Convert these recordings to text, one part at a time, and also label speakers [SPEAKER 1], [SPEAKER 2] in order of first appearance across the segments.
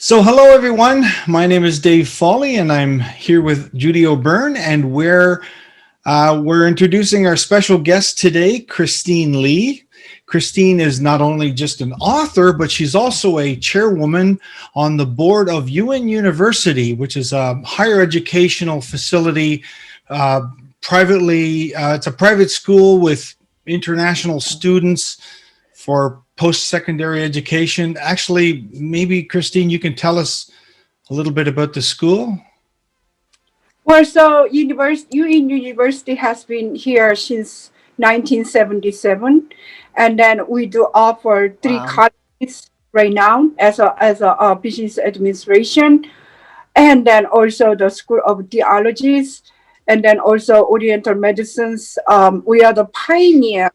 [SPEAKER 1] So, hello everyone. My name is Dave Foley, and I'm here with Judy O'Byrne, and we're introducing our special guest today, Christine Lee. Christine is not only just an author, but she's also a chairwoman on the board of UN University, which is a higher educational facility, uh, privately. It's a private school with international students for post-secondary education. Actually, maybe Christine, you can tell us a little bit about the school.
[SPEAKER 2] Well, so UN University has been here since 1977, and then we do offer three
[SPEAKER 3] Wow.
[SPEAKER 2] colleges right now as a business administration, and then also the School of Theologies, and then also Oriental Medicines. We are the pioneer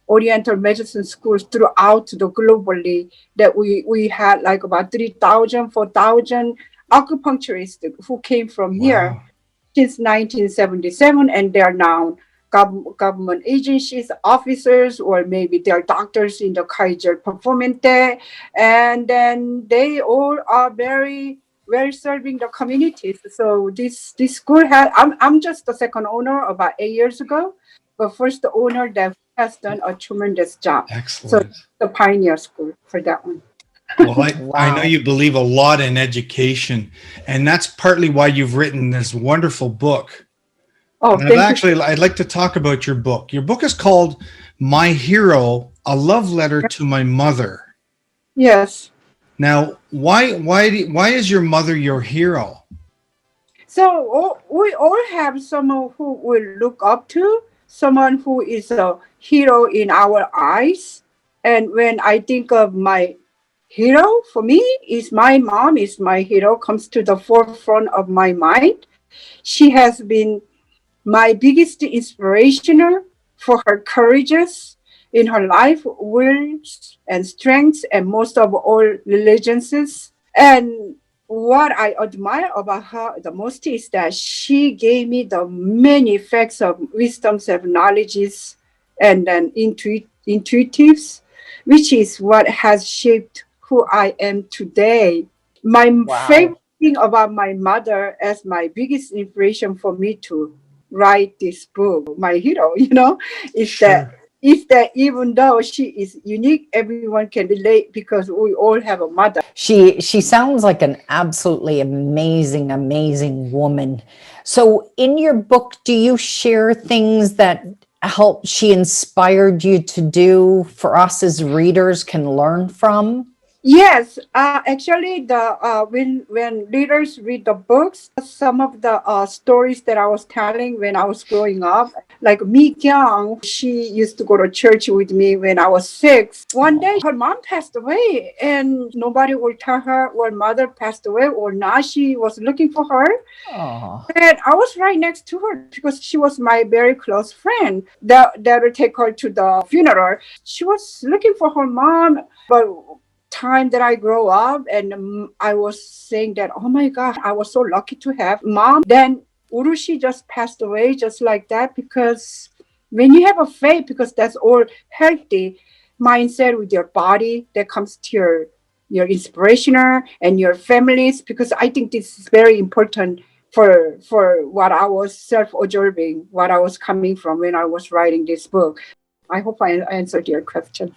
[SPEAKER 2] Oriental medicine schools throughout the globally that we had like about 3,000, 4,000 acupuncturists who came from here
[SPEAKER 1] Wow.
[SPEAKER 2] since 1977, and they're now government agencies, officers, or maybe they're doctors in the Kaiser Performante, and then they all are very very serving the communities. So this school had I'm just the second owner about 8 years ago, but first the owner that has done a tremendous job. So
[SPEAKER 1] Excellent.
[SPEAKER 2] the pioneer school for that one.
[SPEAKER 1] Well, I know
[SPEAKER 3] Wow.
[SPEAKER 1] you believe a lot in education, and that's partly why you've written this wonderful book.
[SPEAKER 2] Oh,
[SPEAKER 1] And
[SPEAKER 2] thank you.
[SPEAKER 1] I'd like to talk about your book. Your book is called My Hero, A Love Letter to My Mother.
[SPEAKER 2] Yes.
[SPEAKER 1] Now, why is your mother your hero?
[SPEAKER 2] So we all have someone who we look up to, someone who is a hero in our eyes. And when I think of my hero, for me, is my mom is my hero, comes to the forefront of my mind. She has been my biggest inspirational for her courageous in her life, wills and strengths, and most of all religions. And what I admire about her the most is that she gave me the many facts of wisdoms of knowledges and then intuitives, which is what has shaped who I am today. My
[SPEAKER 3] Wow.
[SPEAKER 2] favorite thing about my mother as my biggest inspiration for me to write this book, my hero, is that
[SPEAKER 1] Sure.
[SPEAKER 2] even though she is unique, everyone can relate because we all have a mother.
[SPEAKER 3] She sounds like an absolutely amazing woman. So in your book, do you share things that help she inspired you to do for us as readers can learn from?
[SPEAKER 2] Yes, actually, the when readers read the books, some of the stories that I was telling when I was growing up, like Mi Kyung, she used to go to church with me when I was 6. One day, her mom passed away, and nobody will tell her or mother passed away or not. She was looking for her,
[SPEAKER 3] Oh,
[SPEAKER 2] and I was right next to her because she was my very close friend that would take her to the funeral. She was looking for her mom, but time that I grow up and I was saying that, oh my God, I was so lucky to have mom. Then Urushi just passed away just like that because when you have a faith, because that's all healthy mindset with your body that comes to your inspirational and your families, because I think this is very important for what I was self-observing, what I was coming from when I was writing this book. I hope I answered your question.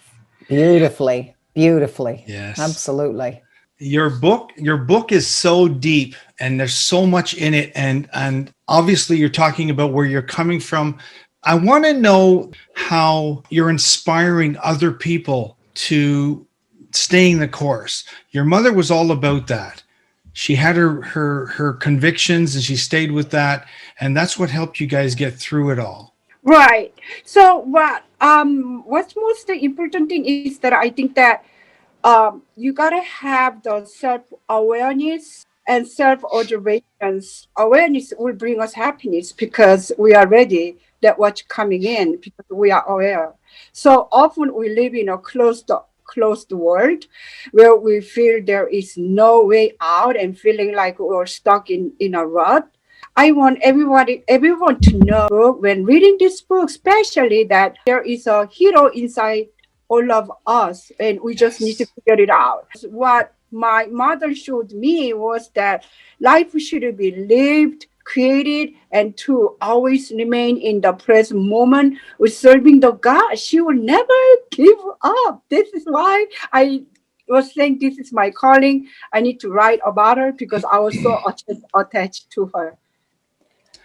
[SPEAKER 3] beautifully, beautifully.
[SPEAKER 1] Yes.
[SPEAKER 3] Absolutely.
[SPEAKER 1] Your book is so deep, and there's so much in it, and obviously you're talking about where you're coming from. I want to know how you're inspiring other people to staying the course. Your mother was all about that. She had her convictions, and she stayed with that, and that's what helped you guys get through it all.
[SPEAKER 2] Right. So what's most important thing is that I think that you gotta have the self awareness and self observations. Awareness will bring us happiness because we are ready that what's coming in because we are aware. So often we live in a closed world where we feel there is no way out and feeling like we're stuck in a rut. I want everyone to know when reading this book, especially that there is a hero inside all of us, and we just need to
[SPEAKER 1] Yes.
[SPEAKER 2] figure it out. What my mother showed me was that life should be lived, created, and to always remain in the present moment with serving the God. She will never give up. This is why I was saying this is my calling. I need to write about her because I was so attached to her.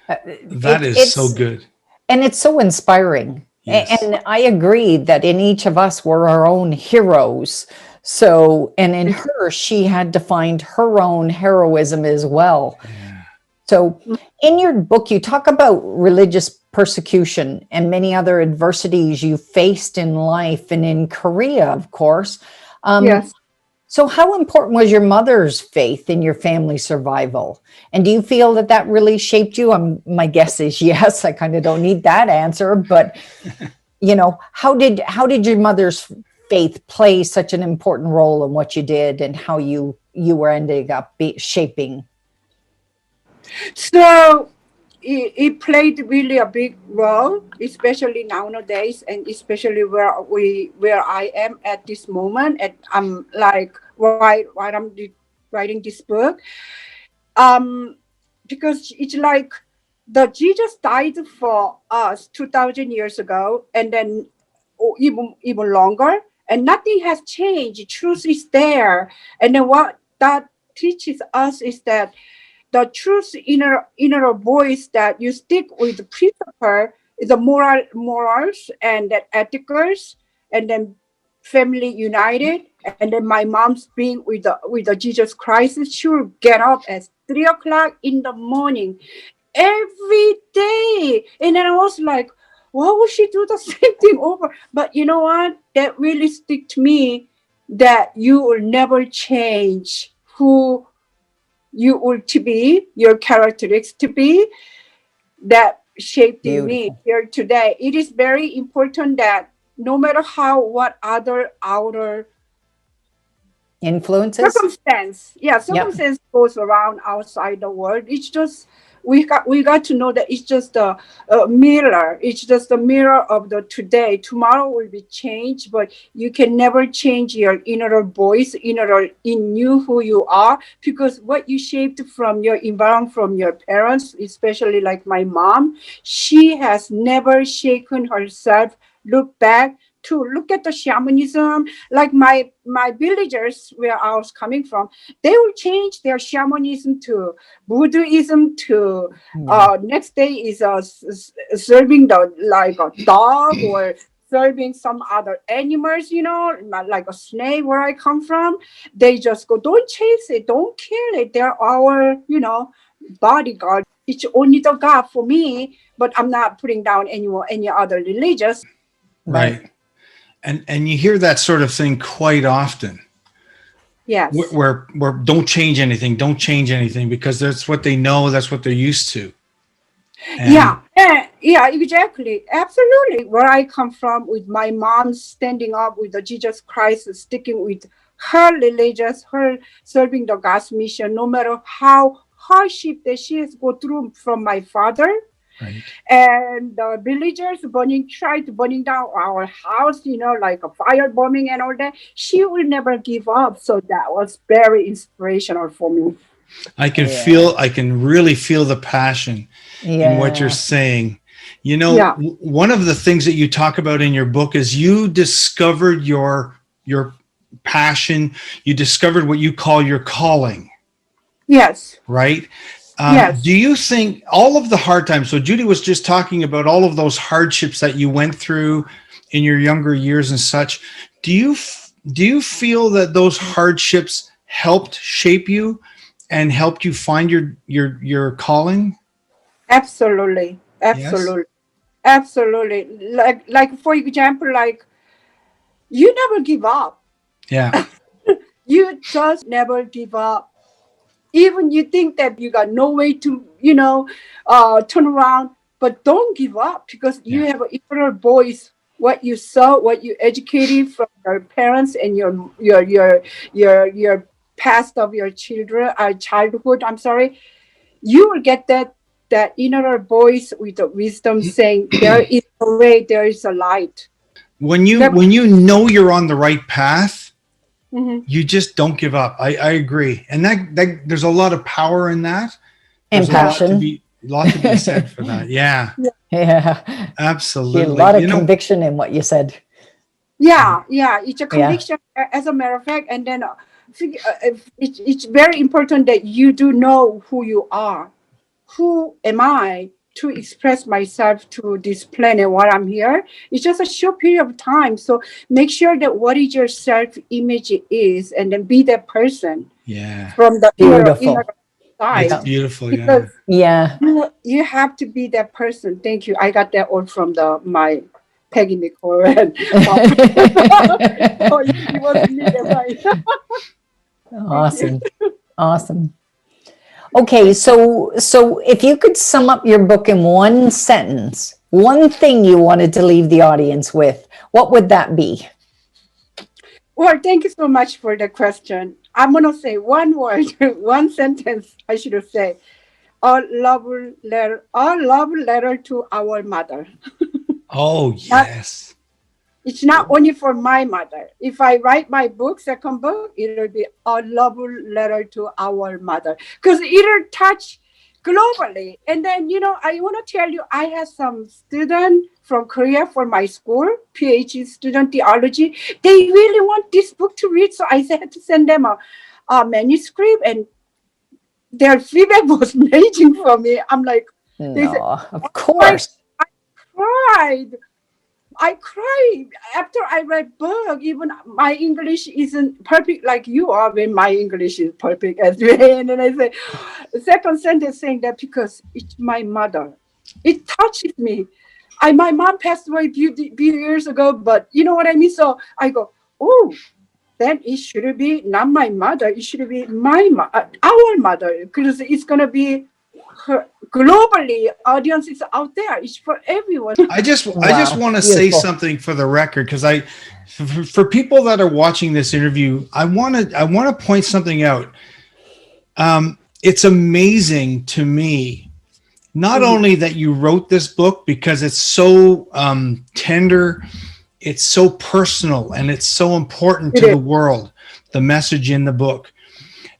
[SPEAKER 1] That is so
[SPEAKER 3] It's
[SPEAKER 1] good.
[SPEAKER 3] and it's so inspiring.
[SPEAKER 1] Yes.
[SPEAKER 3] And I agree that in each of us we're our own heroes. So, and in her, she had to find her own heroism as well.
[SPEAKER 1] Yeah.
[SPEAKER 3] So, in your book, you talk about religious persecution and many other adversities you faced in life and in Korea, of course.
[SPEAKER 2] Yes.
[SPEAKER 3] So, how important was your mother's faith in your family survival? And do you feel that that really shaped you? My guess is yes. I kind of don't need that answer, but how did your mother's faith play such an important role in what you did and how you were ending up shaping?
[SPEAKER 2] So it played really a big role, especially nowadays, and especially where I am at this moment. And I'm like why I'm writing this book, um, because it's like the Jesus died for us 2,000 years ago, and then even longer, and nothing has changed. Truth is there, and then what that teaches us is that the truth inner voice that you stick with the principle is the morals and that ethicals, and then family united, and then my mom's being with the Jesus Christ. She will get up at 3 o'clock in the morning every day, and then I was like, why would she do the same thing over? But you know what? That really stick to me, that you will never change who you want to be, your characteristics to be, that shaped in me
[SPEAKER 3] Beautiful.
[SPEAKER 2] here today. It is very important that no matter what other outer
[SPEAKER 3] Influences?
[SPEAKER 2] circumstance,
[SPEAKER 3] Yep.
[SPEAKER 2] circumstance goes around outside the world, it's just we got to know that it's just a mirror. It's just a mirror of the today. Tomorrow will be changed, but you can never change your inner voice, inner in you, who you are, because what you shaped from your environment, from your parents, especially like my mom, she has never shaken herself, look back to look at the shamanism. Like my villagers where I was coming from, they will change their shamanism to Buddhism, to
[SPEAKER 3] Yeah.
[SPEAKER 2] next day is serving the like a dog, or serving some other animals, not like a snake where I come from. They just go, don't chase it, don't kill it. They're our, bodyguard. It's only the God for me, but I'm not putting down any other religious.
[SPEAKER 3] Right.
[SPEAKER 1] Right. And you hear that sort of thing quite often,
[SPEAKER 2] Yes.
[SPEAKER 1] where don't change anything, because that's what they know, that's what they're used to. And
[SPEAKER 2] Yeah, exactly. Absolutely. Where I come from, with my mom standing up with the Jesus Christ, sticking with her religious, her serving the God's mission, no matter how hardship that she has go through from my father,
[SPEAKER 1] right.
[SPEAKER 2] and the villagers tried burning down our house, like a fire bombing and all that. She will never give up. So that was very inspirational for me.
[SPEAKER 3] Yeah.
[SPEAKER 1] I can really feel the passion in what you're
[SPEAKER 3] Yeah.
[SPEAKER 1] saying.
[SPEAKER 2] Yeah.
[SPEAKER 1] One of the things that you talk about in your book is you discovered your passion. You discovered what you call your calling,
[SPEAKER 2] Yes.
[SPEAKER 1] right?
[SPEAKER 2] Yes.
[SPEAKER 1] Do you think all of the hard times? So Judy was just talking about all of those hardships that you went through in your younger years and such. Do you feel that those hardships helped shape you and helped you find your calling?
[SPEAKER 2] Absolutely.
[SPEAKER 1] Yes.
[SPEAKER 2] Absolutely. Absolutely. Like for example, like, you never give up.
[SPEAKER 1] Yeah.
[SPEAKER 2] You just never give up. Even you think that you got no way to, turn around, but don't give up, because you
[SPEAKER 1] Yeah.
[SPEAKER 2] have an inner voice. What you saw, what you educated from your parents, and your past of your childhood. I'm sorry, you will get that inner voice with the wisdom saying, there is a way, there is a light.
[SPEAKER 1] When you
[SPEAKER 2] Never.
[SPEAKER 1] when you know you're on the right path,
[SPEAKER 2] Mhm.
[SPEAKER 1] you just don't give up. I agree. And that there's a lot of power in that.
[SPEAKER 3] And
[SPEAKER 1] There's a
[SPEAKER 3] passion.
[SPEAKER 1] lot to be said for that. Yeah,
[SPEAKER 3] Yeah. A
[SPEAKER 1] absolutely.
[SPEAKER 3] lot of conviction in what you said.
[SPEAKER 2] Yeah, it's a
[SPEAKER 3] Yeah.
[SPEAKER 2] conviction, as a matter of fact. And then it's very important that you do know who you are. Who am I to express myself to this planet while I'm here? It's just a short period of time. So make sure that what is your self-image is, and then be that person
[SPEAKER 1] Yeah.
[SPEAKER 2] from the
[SPEAKER 3] Beautiful.
[SPEAKER 2] inner side.
[SPEAKER 1] It's beautiful. Yeah.
[SPEAKER 2] Because
[SPEAKER 3] Yeah.
[SPEAKER 2] you have to be that person. Thank you. I got that all from my Peggy Nicole and oh, it was me, right?
[SPEAKER 3] Awesome. Awesome. Okay, so if you could sum up your book in one sentence, one thing you wanted to leave the audience with, what would that be?
[SPEAKER 2] Well, thank you so much for the question. I'm gonna say one word, one sentence. I should say, a love letter to our mother.
[SPEAKER 1] Oh, yes.
[SPEAKER 2] It's not only for my mother. If I write my book, second book, it'll be a love letter to our mother, because it'll touch globally. And then, I want to tell you, I had some student from Korea for my school, PhD student theology. They really want this book to read, so I had to send them a manuscript, and their feedback was amazing for me. I'm like, they said,
[SPEAKER 3] No, of course.
[SPEAKER 2] I cried after I read book. Even my English isn't perfect like you are, when my English is perfect as well. And then I say, the second sentence saying that because it's my mother. It touches me. My mom passed away a few years ago, but you know what I mean? So I go, oh, then it should be not my mother. It should be our mother, because it's going to be her globally. Audience is out there. It's for everyone.
[SPEAKER 1] I just
[SPEAKER 3] Wow,
[SPEAKER 1] want to say
[SPEAKER 3] beautiful.
[SPEAKER 1] something for the record, because for people that are watching this interview, I want to point something out. It's amazing to me, not only that you wrote this book, because it's so tender, it's so personal, and it's so important to the world, the message in the book,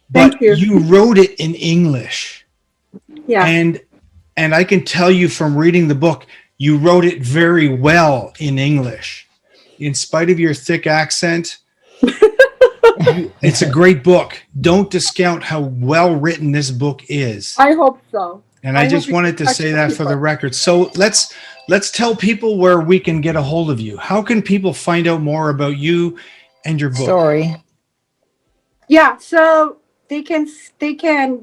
[SPEAKER 1] but
[SPEAKER 2] Thank you.
[SPEAKER 1] you wrote it in English.
[SPEAKER 2] Yeah.
[SPEAKER 1] And I can tell you from reading the book, you wrote it very well in English. In spite of your thick accent, it's a great book. Don't discount how well written this book is.
[SPEAKER 2] I hope so.
[SPEAKER 1] And I just wanted to say that for the record. So let's tell people where we can get a hold of you. How can people find out more about you and your book?
[SPEAKER 3] Story.
[SPEAKER 2] Yeah, so they can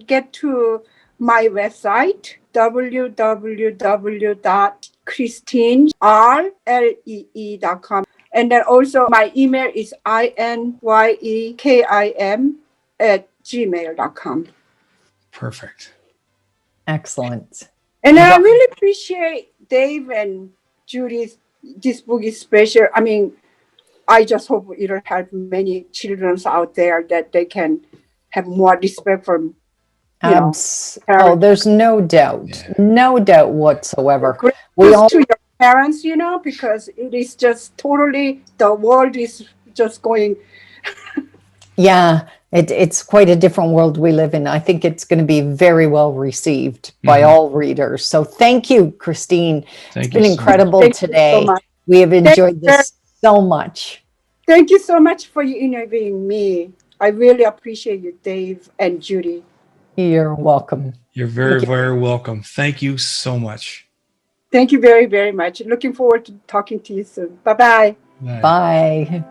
[SPEAKER 2] get to my website, www.christinerlee.com. And then also my email is inyekim@gmail.com.
[SPEAKER 1] Perfect.
[SPEAKER 3] Excellent.
[SPEAKER 2] And I really appreciate Dave and Judy's. This book is special. I mean, I just hope it'll help many children out there, that they can have more respect for,
[SPEAKER 3] Oh, there's no doubt, no doubt whatsoever.
[SPEAKER 2] We all to your parents, because it is just totally, the world is just going.
[SPEAKER 3] Yeah, it's quite a different world we live in. I think it's going to be very well received by all readers. So thank you, Christine. It's been incredible today. We have enjoyed this so much.
[SPEAKER 2] Thank you so much for interviewing me. I really appreciate you, Dave and Judy.
[SPEAKER 3] You're welcome.
[SPEAKER 1] You're very, very welcome. Thank you so much.
[SPEAKER 2] Thank you very, very much. Looking forward to talking to you soon. Bye-bye.
[SPEAKER 3] Bye.